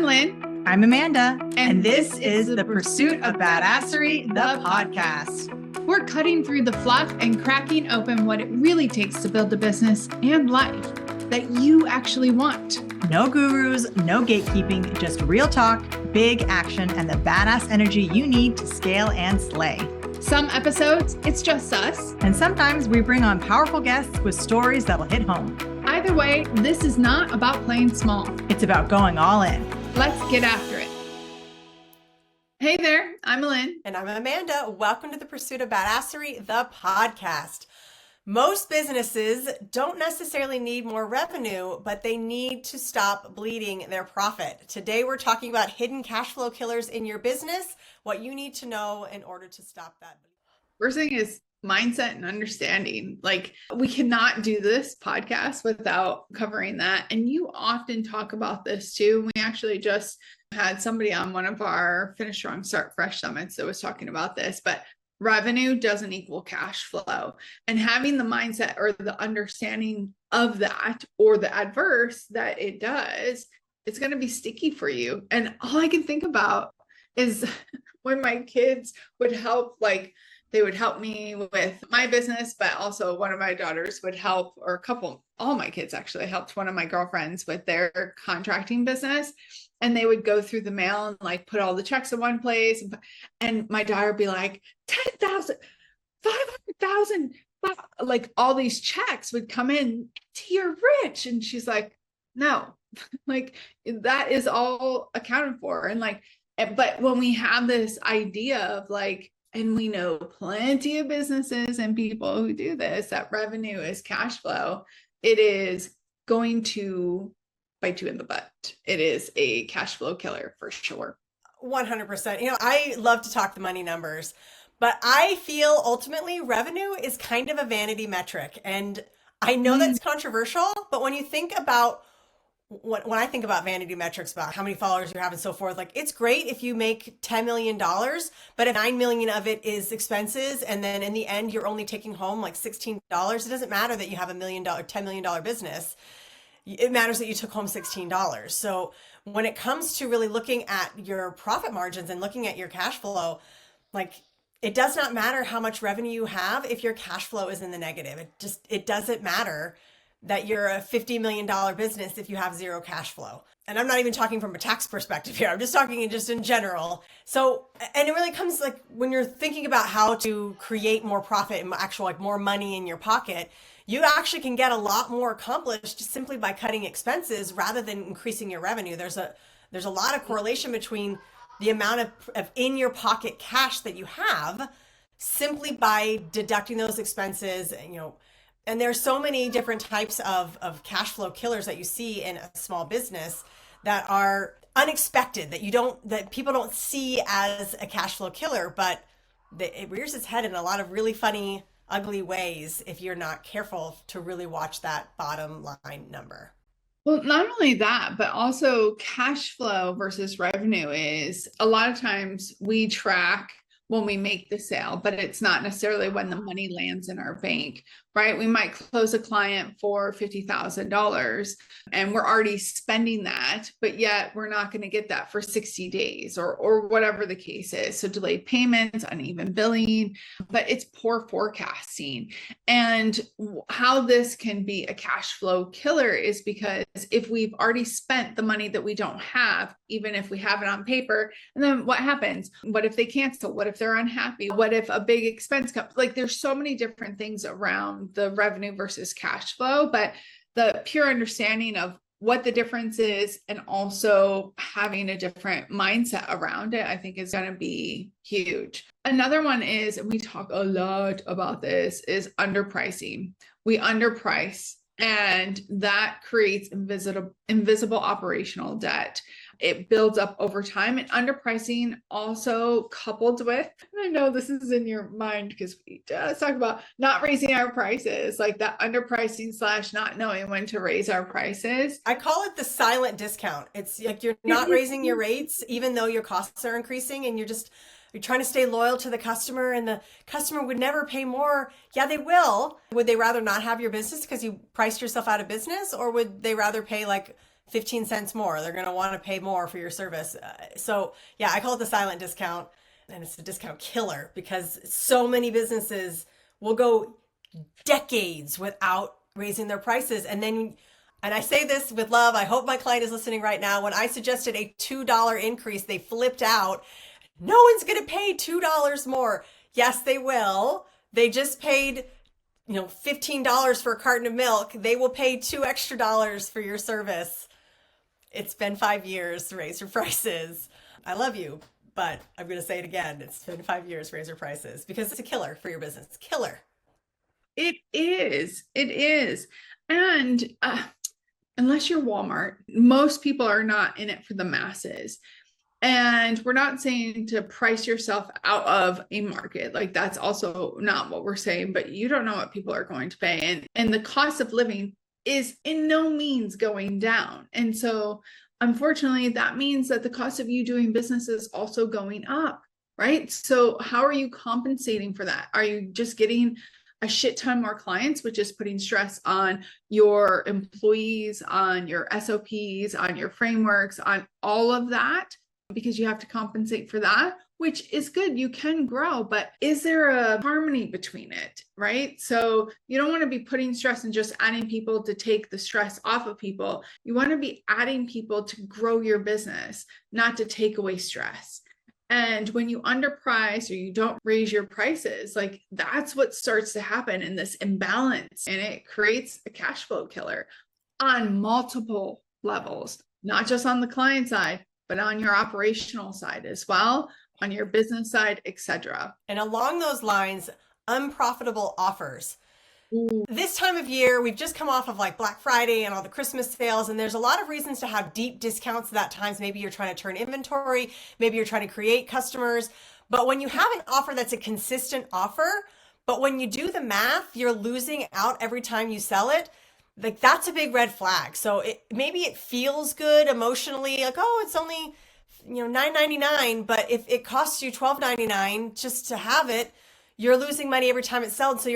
Lynn. I'm Amanda. And this is the Pursuit of Badasserie, the podcast. We're cutting through the fluff and cracking open what it really takes to build a business and life that you actually want. No gurus, no gatekeeping, just real talk, big action, and the badass energy you need to scale and slay. Some episodes, it's just us. And sometimes we bring on powerful guests with stories that will hit home. Either way, this is not about playing small. It's about going all in. Let's get after it. Hey there, I'm Lynn. And I'm Amanda. Welcome to the Pursuit of Badasserie, the podcast. Most businesses don't necessarily need more revenue, but they need to stop bleeding their profit. Today, we're talking about hidden cash flow killers in your business, what you need to know in order to stop that. First thing is mindset and understanding. Like, we cannot do this podcast without covering that. And you often talk about this too. We actually just had somebody on one of our Finish Strong, Start Fresh summits that was talking about this, but revenue doesn't equal cash flow. And having the mindset or the understanding of that, or the adverse that it does, it's going to be sticky for you. And all I can think about is when my kids would help, like, they would help me with my business, but also one of my daughters would help, or all my kids actually helped one of my girlfriends with their contracting business. And they would go through the mail and like put all the checks in one place. And my daughter would be like, 10,000, 500,000, like all these checks would come in to you're rich. And she's like, no, like that is all accounted for. And like, but when we have this idea of like, and we know plenty of businesses and people who do this, that revenue is cash flow, it is going to bite you in the butt. It is a cash flow killer for sure. 100%. You know, I love to talk the money numbers, but I feel ultimately revenue is kind of a vanity metric. And I know that's controversial, but when you think about when I think about vanity metrics, about how many followers you have and so forth, like it's great if you make $10 million, but if 9 million of it is expenses, and then in the end, you're only taking home like $16, it doesn't matter that you have $1 million, $10 million business. It matters that you took home $16. So when it comes to really looking at your profit margins and looking at your cash flow, like it does not matter how much revenue you have if your cash flow is in the negative. It doesn't matter that you're a $50 million business if you have zero cash flow. And I'm not even talking from a tax perspective here. I'm just talking just in general. So, and it really comes like when you're thinking about how to create more profit and actual like more money in your pocket, you actually can get a lot more accomplished just simply by cutting expenses rather than increasing your revenue. There's a lot of correlation between the amount of in your pocket cash that you have simply by deducting those expenses, you know. And there's so many different types of cash flow killers that you see in a small business that are unexpected, that people don't see as a cash flow killer, but it rears its head in a lot of really funny, ugly ways if you're not careful to really watch that bottom line number. Well, not only that, but also cash flow versus revenue is a lot of times we track when we make the sale, but it's not necessarily when the money lands in our bank, right? We might close a client for $50,000 and we're already spending that, but yet we're not going to get that for 60 days or whatever the case is. So delayed payments, uneven billing, but it's poor forecasting. And how this can be a cash flow killer is because if we've already spent the money that we don't have, even if we have it on paper, and then what happens? What if they cancel? What if they're unhappy? What if a big expense comes? Like there's so many different things around the revenue versus cash flow, but the pure understanding of what the difference is and also having a different mindset around it, I think is going to be huge. Another one is, and we talk a lot about this, is underpricing. We underprice, and that creates invisible operational debt. It builds up over time, and underpricing also coupled with, I know this is in your mind because we just talk about not raising our prices, like that underpricing / not knowing when to raise our prices. I call it the silent discount. It's like you're not raising your rates, even though your costs are increasing, and you're trying to stay loyal to the customer, and the customer would never pay more. Yeah, they will. Would they rather not have your business because you priced yourself out of business, or would they rather pay like 15 cents more. They're going to want to pay more for your service. So yeah, I call it the silent discount, and it's a discount killer because so many businesses will go decades without raising their prices. And I say this with love, I hope my client is listening right now. When I suggested a $2 increase, they flipped out. No one's going to pay $2 more. Yes, they will. They just paid, $15 for a carton of milk. They will pay $2 extra for your service. It's been 5 years to raise your prices. I love you, but I'm going to say it again. It's been 5 years to raise your prices because it's a killer for your business. It's killer. It is. It is. And unless you're Walmart, most people are not in it for the masses. And we're not saying to price yourself out of a market. Like, that's also not what we're saying, but you don't know what people are going to pay. And the cost of living is in no means going down. And so unfortunately, that means that the cost of you doing business is also going up, right? So how are you compensating for that? Are you just getting a shit ton more clients, which is putting stress on your employees, on your SOPs, on your frameworks, on all of that, because you have to compensate for that, which is good. You can grow, but is there a harmony between it, right? So you don't want to be putting stress and just adding people to take the stress off of people. You want to be adding people to grow your business, not to take away stress. And when you underprice or you don't raise your prices, like, that's what starts to happen in this imbalance, and it creates a cash flow killer on multiple levels, not just on the client side, but on your operational side as well, on your business side, etc. And along those lines, unprofitable offers. Ooh. This time of year, we've just come off of like Black Friday and all the Christmas sales, and there's a lot of reasons to have deep discounts at that times. Maybe you're trying to turn inventory, maybe you're trying to create customers. But when you have an offer that's a consistent offer, but when you do the math, you're losing out every time you sell it, like, that's a big red flag. So maybe it feels good emotionally, like, oh, it's only $9.99, but if it costs you $12.99 just to have it, you're losing money every time it's sold. So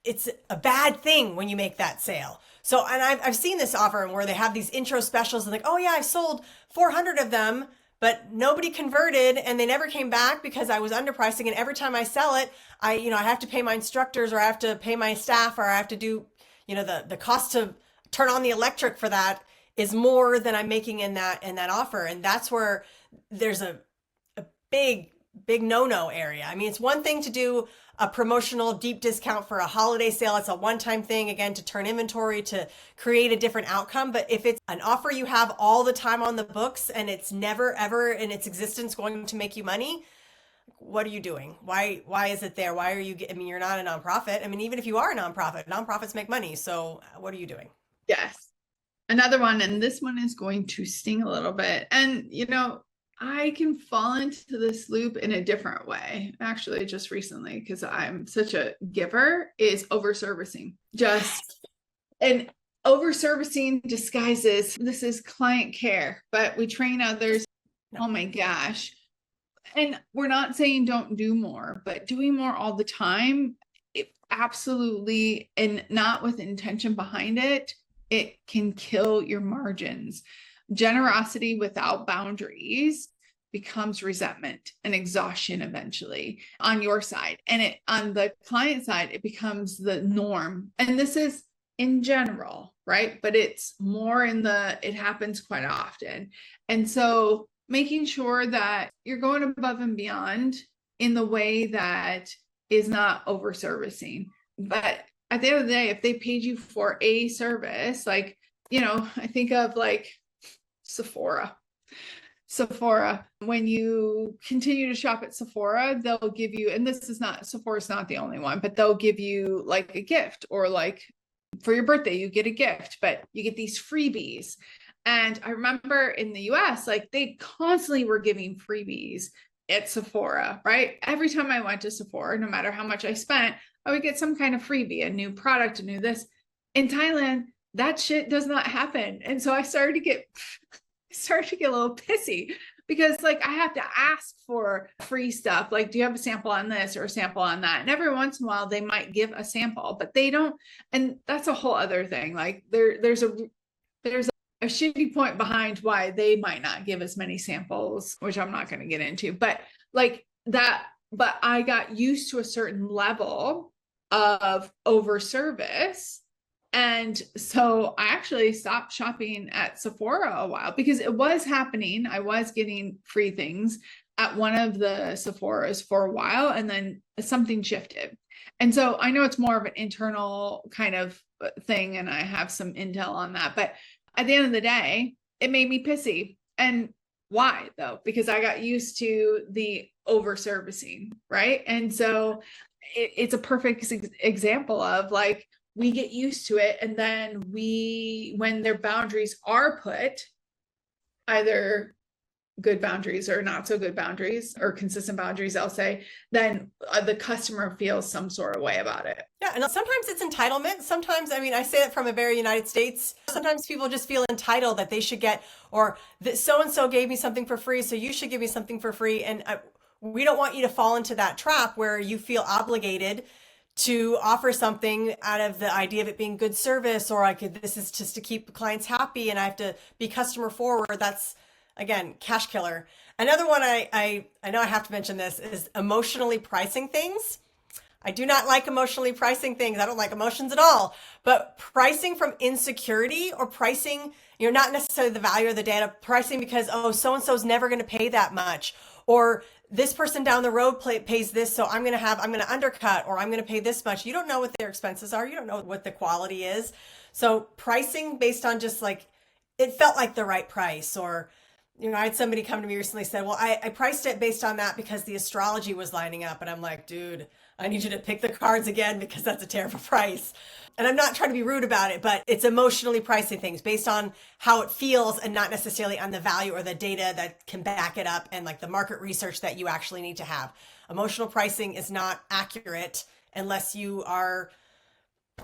it's a bad thing when you make that sale. So, and I've seen this offer where they have these intro specials and like, oh yeah, I sold 400 of them, but nobody converted and they never came back because I was underpricing. And every time I sell it, I have to pay my instructors, or I have to pay my staff, or I have to do, the cost to turn on the electric for that is more than I'm making in that offer. And that's where there's a big no-no area. I mean, it's one thing to do a promotional deep discount for a holiday sale. It's a one-time thing, again, to turn inventory, to create a different outcome. But if it's an offer you have all the time on the books and it's never, ever in its existence going to make you money, what are you doing? Why is it there? Why are you, you're not a nonprofit. I mean, even if you are a nonprofit, nonprofits make money. So what are you doing? Yes. Another one, and this one is going to sting a little bit. And, I can fall into this loop in a different way, actually, just recently, because I'm such a giver, is overservicing. And overservicing disguises, this is client care, but we train others. Oh my gosh. And we're not saying don't do more, but doing more all the time, absolutely, and not with intention behind it, it can kill your margins. Generosity without boundaries becomes resentment and exhaustion eventually on your side. And on the client side, it becomes the norm. And this is in general, right? But it's more it happens quite often. And so making sure that you're going above and beyond in the way that is not over-servicing. But at the end of the day, if they paid you for a service, like, I think of like Sephora, when you continue to shop at Sephora, they'll give you, and Sephora's not the only one, but they'll give you like a gift, or like for your birthday, you get a gift, but you get these freebies. And I remember in the US, like, they constantly were giving freebies at Sephora, right? Every time I went to Sephora, no matter how much I spent, I would get some kind of freebie, a new product, a new this. In Thailand, that shit does not happen. And so I started to get a little pissy, because like, I have to ask for free stuff. Like, do you have a sample on this or a sample on that? And every once in a while they might give a sample, but they don't. And that's a whole other thing. Like, there's a shitty point behind why they might not give as many samples, which I'm not going to get into, but like that, but I got used to a certain level of over service. And so I actually stopped shopping at Sephora a while because it was happening. I was getting free things at one of the Sephoras for a while, and then something shifted. And so I know it's more of an internal kind of thing, and I have some intel on that. But at the end of the day, it made me pissy. And why though? Because I got used to the over servicing, right? And so it's a perfect example of like, we get used to it. And then when their boundaries are put, either good boundaries or not so good boundaries or consistent boundaries, I'll say, then the customer feels some sort of way about it. Yeah. And sometimes it's entitlement. Sometimes, I mean, I say it from a very United States. Sometimes people just feel entitled that they should get, or that so-and-so gave me something for free, so you should give me something for free. And we don't want you to fall into that trap where you feel obligated to offer something out of the idea of it being good service, or like, this is just to keep clients happy and I have to be customer forward. That's, again, cash killer. Another one I know I have to mention this is emotionally pricing things. I do not like emotionally pricing things. I don't like emotions at all. But pricing from insecurity, or pricing, you're not necessarily the value of the data, pricing because, oh, so-and-so is never going to pay that much, or this person down the road pays this, so I'm going to undercut, or I'm going to pay this much. You don't know what their expenses are. You don't know what the quality is. So pricing based on just like, it felt like the right price, or, you know, I had somebody come to me recently said, well, I priced it based on that because the astrology was lining up. And I'm like, dude, I need you to pick the cards again because that's a terrible price. And I'm not trying to be rude about it, but it's emotionally pricing things based on how it feels and not necessarily on the value or the data that can back it up and like the market research that you actually need to have. Emotional pricing is not accurate unless you are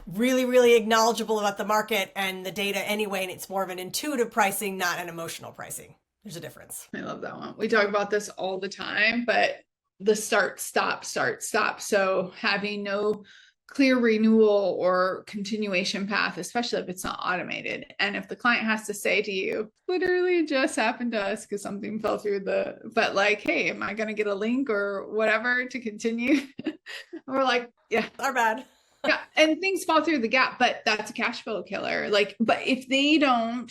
really, really knowledgeable about the market and the data anyway. And it's more of an intuitive pricing, not an emotional pricing. There's a difference. I love that one. We talk about this all the time, but the start, stop. So having no clear renewal or continuation path, especially if it's not automated. And if the client has to say to you, literally just happened to us because something fell through but like, hey, am I going to get a link or whatever to continue? We're like, yeah, our bad. Yeah. And things fall through the gap, but that's a cash flow killer. Like, but if they don't,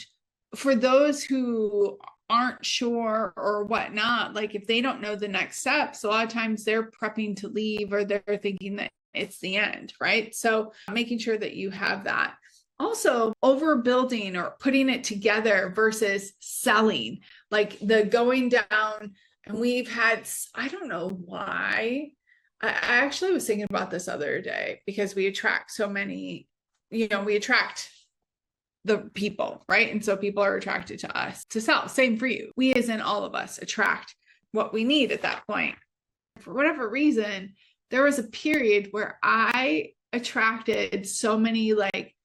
for those who aren't sure or whatnot, like if they don't know the next steps, a lot of times they're prepping to leave, or they're thinking that it's the end, right? So making sure that you have that. Also, overbuilding or putting it together versus selling, like the going down. And we've had, I don't know why. I actually was thinking about this other day because we attract so many, we attract the people, right? And so people are attracted to us to sell. Same for you. We, as in all of us, attract what we need at that point. For whatever reason, there was a period where I attracted so many like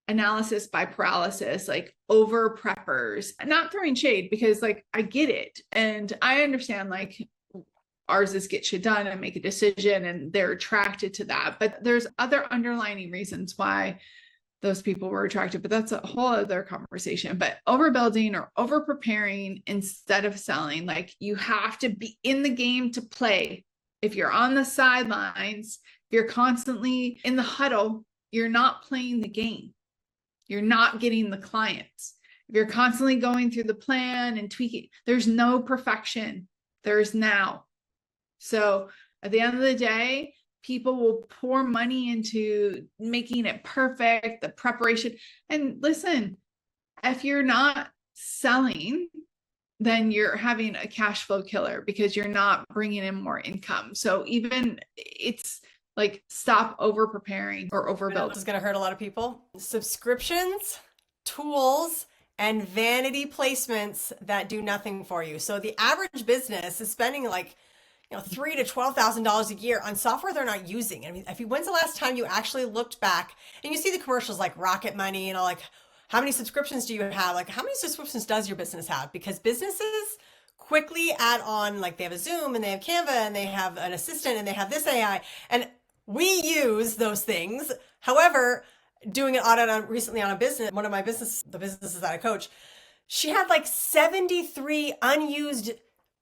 analysis by paralysis, like over preppers, not throwing shade because like I get it. And I understand like ours is get shit done and make a decision, and they're attracted to that. But there's other underlying reasons why those people were attracted, but that's a whole other conversation. But overbuilding or over preparing instead of selling, like you have to be in the game to play. If you're on the sidelines, if you're constantly in the huddle, you're not playing the game. You're not getting the clients. If you're constantly going through the plan and tweaking, there's no perfection. There's now. So at the end of the day, people will pour money into making it perfect, the preparation. And listen, if you're not selling, then you're having a cash flow killer because you're not bringing in more income. So even it's like, stop over preparing or overbuilding. This is going to hurt a lot of people. Subscriptions, tools, and vanity placements that do nothing for you. So the average business is spending like $3,000 to $12,000 a year on software they're not using. I mean, when's the last time you actually looked back and you see the commercials like Rocket Money, like how many subscriptions do you have? Like how many subscriptions does your business have? Because businesses quickly add on, like they have a Zoom and they have Canva and they have an assistant and they have this AI, and we use those things. However, doing an audit recently on a business, one of my the businesses that I coach, she had like 73 unused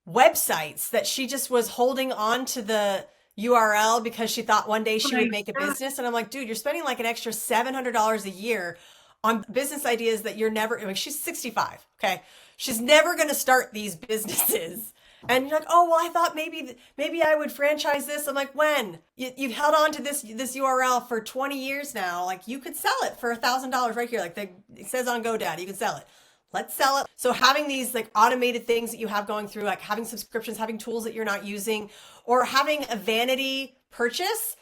websites that she just was holding on to the URL because she thought one day she would make a business. And I'm like, dude, you're spending like an extra $700 a year on business ideas that you're never, like, she's 65. Okay. She's never going to start these businesses. And you're like, oh, well, I thought maybe I would franchise this. I'm like, when? You've held on to this URL for 20 years now. Like, you could sell it for $1,000 right here. Like it says on GoDaddy, you can sell it. Let's sell it. So having these like automated things that you have going through, like having subscriptions, having tools that you're not using, or having a vanity purchase.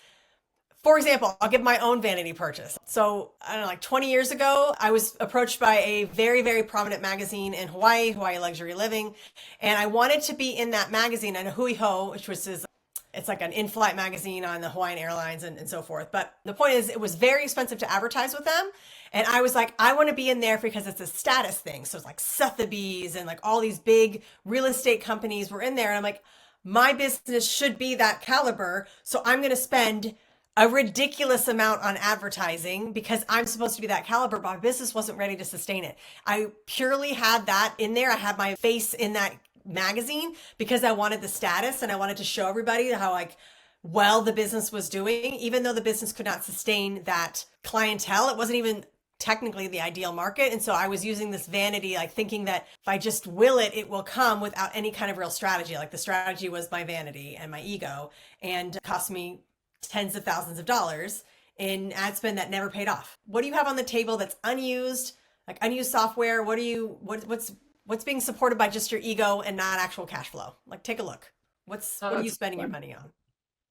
For example, I'll give my own vanity purchase. So I don't know, like 20 years ago, I was approached by a very, very prominent magazine in Hawaii Luxury Living. And I wanted to be in that magazine, and Hui Ho, which was it's like an in-flight magazine on the Hawaiian Airlines and so forth. But the point is, it was very expensive to advertise with them. And I was like, I want to be in there because it's a status thing. So it's like Sotheby's and like all these big real estate companies were in there. And I'm like, my business should be that caliber. So I'm going to spend a ridiculous amount on advertising because I'm supposed to be that caliber, but my business wasn't ready to sustain it. I purely had that in there. I had my face in that magazine because I wanted the status and I wanted to show everybody how like well the business was doing, even though the business could not sustain that clientele. It wasn't even technically the ideal market. And so I was using this vanity, like thinking that if I just will it, it will come without any kind of real strategy. Like the strategy was my vanity and my ego, and it cost me tens of thousands of dollars in ad spend that never paid off. What do you have on the table that's unused, like unused software? What's being supported by just your ego and not actual cash flow? Like, take a look. What are you spending your money on?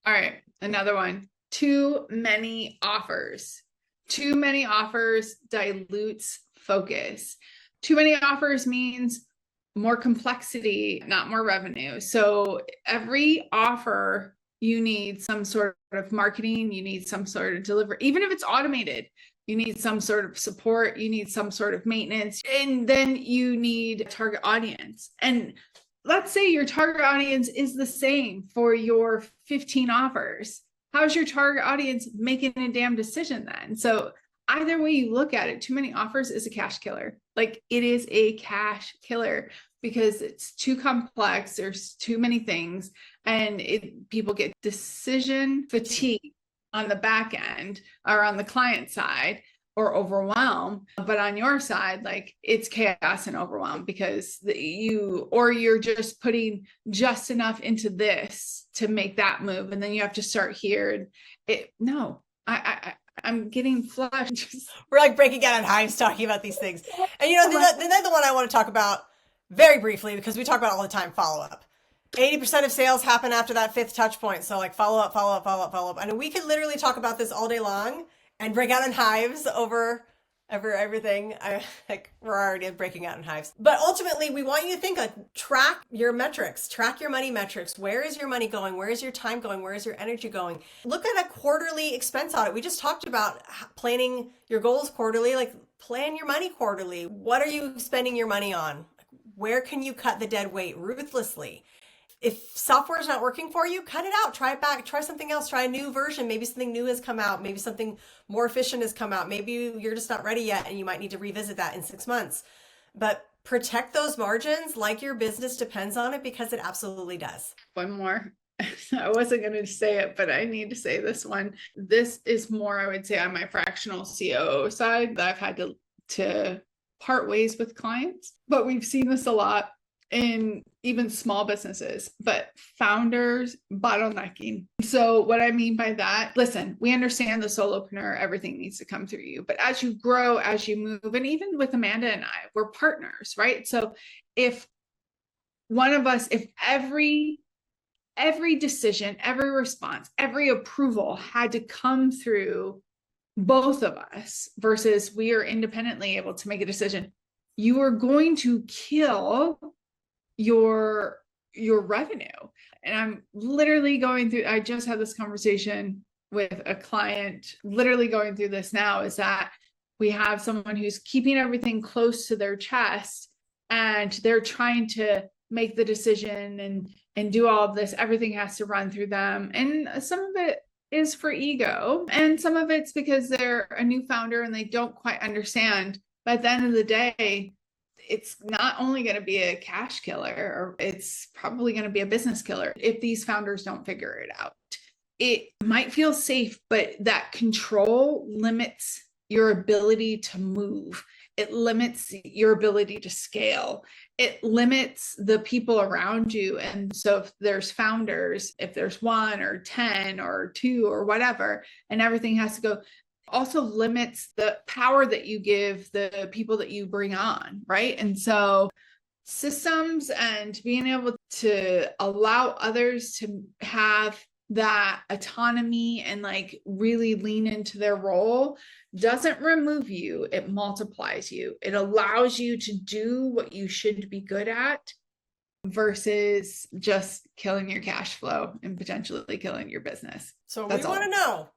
All right. Another one. Too many offers. Too many offers dilutes focus. Too many offers means more complexity, not more revenue. So every offer, you need some sort of marketing, you need some sort of delivery, even if it's automated, you need some sort of support, you need some sort of maintenance, and then you need a target audience. And let's say your target audience is the same for your 15 offers. How's your target audience making a damn decision then? So either way you look at it, too many offers is a cash killer. Like, it is a cash killer because it's too complex. There's too many things, and people get decision fatigue on the back end or on the client side, or overwhelm. But on your side, like, it's chaos and overwhelm because you're just putting just enough into this to make that move, and then you have to start here. And I'm getting flushed. We're like breaking out on hives talking about these things. And the one I want to talk about very briefly, because we talk about all the time, follow-up. 80% of sales happen after that fifth touch point. So like follow up. And we could literally talk about this all day long and break out in hives over everything. We're already breaking out in hives. But ultimately, we want you to think, like, track your metrics, track your money metrics. Where is your money going? Where is your time going? Where is your energy going? Look at a quarterly expense audit. We just talked about planning your goals quarterly. Like, plan your money quarterly. What are you spending your money on? Where can you cut the dead weight ruthlessly? If software is not working for you, cut it out, try it back, try something else, try a new version. Maybe something new has come out. Maybe something more efficient has come out. Maybe you're just not ready yet and you might need to revisit that in 6 months. But protect those margins like your business depends on it, because it absolutely does. One more. I wasn't going to say it, but I need to say this one. This is more, I would say, on my fractional COO side that I've had to part ways with clients. But we've seen this a lot in even small businesses, but founders bottlenecking. So what I mean by that, listen, we understand the solopreneur, everything needs to come through you. But as you grow, as you move, and even with Amanda and I, we're partners, right? So if one of us, if every decision, every response, every approval had to come through both of us versus we are independently able to make a decision, you are going to kill your revenue. And I'm literally going through, I just had this conversation with a client, literally going through this now, is that we have someone who's keeping everything close to their chest and they're trying to make the decision and do all of this. Everything has to run through them. And some of it is for ego, and some of it's because they're a new founder and they don't quite understand. By the end of the day, it's not only going to be a cash killer, or it's probably going to be a business killer if these founders don't figure it out. It might feel safe, but that control limits your ability to move. It limits your ability to scale. It limits the people around you. And so if there's founders, if there's 1 or 10 or 2 or whatever, and everything has to go, also limits the power that you give the people that you bring on, right? And so systems and being able to allow others to have that autonomy and like really lean into their role doesn't remove you, it multiplies you. It allows you to do what you should be good at versus just killing your cash flow and potentially killing your business. So we want to know,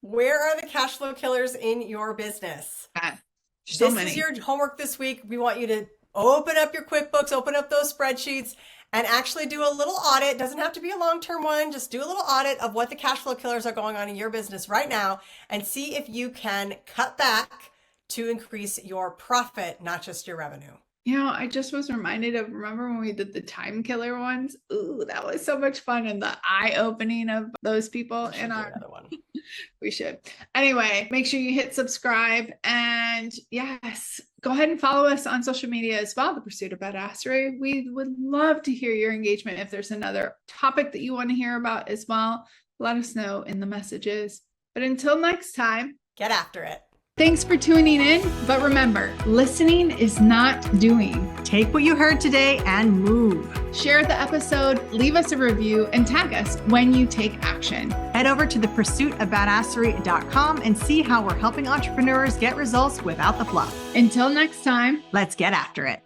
where are the cash flow killers in your business? So this many. Is your homework this week. We want you to open up your QuickBooks, open up those spreadsheets, and actually do a little audit. It doesn't have to be a long-term one. Just do a little audit of what the cash flow killers are going on in your business right now and see if you can cut back to increase your profit, not just your revenue. You know, I just was reminded of, remember when we did the time killer ones? Ooh, that was so much fun, and the eye-opening of those people in our another one. We should. Anyway, make sure you hit subscribe, and yes, go ahead and follow us on social media as well, The Pursuit of Badasserie. We would love to hear your engagement. If there's another topic that you want to hear about as well, let us know in the messages. But until next time, get after it. Thanks for tuning in, but remember, listening is not doing. Take what you heard today and move. Share the episode, leave us a review, and tag us when you take action. Head over to thepursuitofbadasserie.com and see how we're helping entrepreneurs get results without the fluff. Until next time, let's get after it.